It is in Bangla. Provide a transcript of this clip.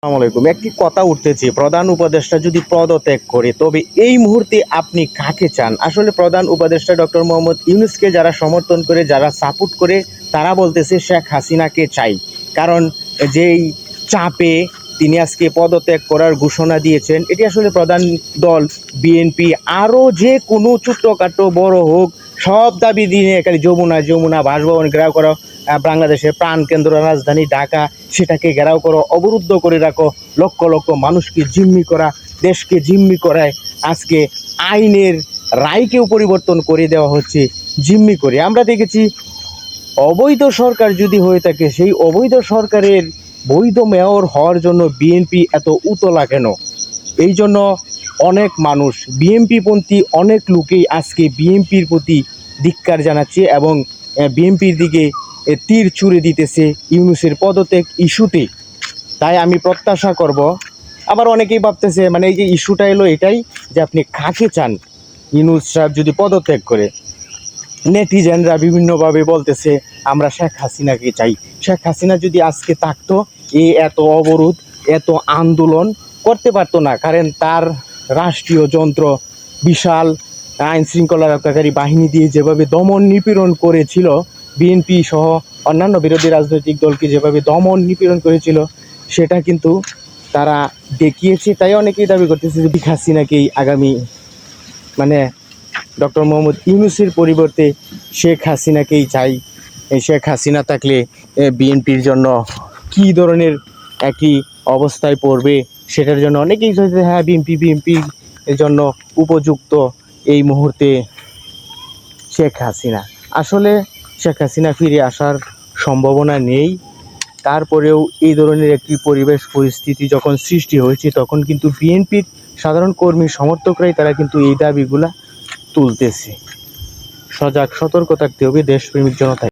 আসসালামু আলাইকুম। একটি কথা উঠতেছে, প্রধান উপদেষ্টা যদি পদত্যাগ করে তবে এই মুহূর্তে আপনি কাকে চান? আসলে প্রধান উপদেষ্টা ডক্টর মোহাম্মদ ইউনূসকে যারা সমর্থন করে, যারা সাপোর্ট করে, তারা বলতেছে শেখ হাসিনাকে চাই। কারণ যেই চাপে তিনি আজকে পদত্যাগ করার ঘোষণা দিয়েছেন, এটি আসলে প্রধান দল বিএনপি আরও যে কোনো ছোট্টখাটো বড় হোক, সব দাবি দিয়ে খালি যমুনা বাসভবন ঘেরাও করো, বাংলাদেশের প্রাণকেন্দ্র রাজধানী ঢাকা সেটাকে ঘেরাও করো, অবরুদ্ধ করে রাখো, লক্ষ লক্ষ মানুষকে জিম্মি করা, দেশকে জিম্মি করায় আজকে আইনের রায়কেও পরিবর্তন করে দেওয়া হচ্ছে জিম্মি করে। আমরা দেখেছি অবৈধ সরকার যদি হয়ে থাকে, সেই অবৈধ সরকারের বৈধ মেয়র হওয়ার জন্য বিএনপি এত উতলা কেন? এই জন্য অনেক মানুষ বিএনপিপন্থী অনেক লোকেই আজকে বিএনপির প্রতি ধিক্কার জানাচ্ছে এবং বিএনপির দিকে তীর ছুঁড়ে দিতেছে ইউনূসের পদত্যাগ ইস্যুতে। তাই আমি প্রত্যাশা করব, আবার অনেকেই ভাবতেছে মানে এই যে ইস্যুটা এলো এটাই যে আপনি কাকে চান ইউনূস সাহেব যদি পদত্যাগ করে। নেটিজেনরা বিভিন্নভাবে বলতেছে আমরা শেখ হাসিনাকে চাই। শেখ হাসিনা যদি আজকে থাকতো এত অবরোধ এত আন্দোলন করতে পারতো না, কারণ তার রাষ্ট্রীয় যন্ত্র বিশাল আইন শৃঙ্খলা রক্ষাকারী বাহিনী দিয়ে যেভাবে দমন নিপীড়ন করেছিল, বিএনপি সহ অন্যান্য বিরোধী রাজনৈতিক দলকে যেভাবে দমন নিপীড়ন করেছিল সেটা কিন্তু তারা দেখিয়েছে। তাই অনেকেই দাবি করতেছে যে শেখ হাসিনাকেই আগামী মানে ডক্টর মোহাম্মদ ইউনূসের পরিবর্তে শেখ হাসিনাকেই চাই। শেখ হাসিনা থাকলে বিএনপির জন্য কী ধরনের একই অবস্থায় পড়বে সেটার জন্য অনেকেই চাইছে হ্যাঁ বিএনপির জন্য উপযুক্ত এই মুহূর্তে শেখ হাসিনা। আসলে শেখ হাসিনা ফিরে আসার সম্ভাবনা নেই। তারপরেও এই ধরনের একটি পরিবেশ পরিস্থিতি যখন সৃষ্টি হয়েছে তখন কিন্তু বিএনপির সাধারণ কর্মী সমর্থকরাই তারা কিন্তু এই দাবিগুলা তুলতেছে। সজাগ সতর্ক থাকতে হবে দেশপ্রেমিক জনতায়।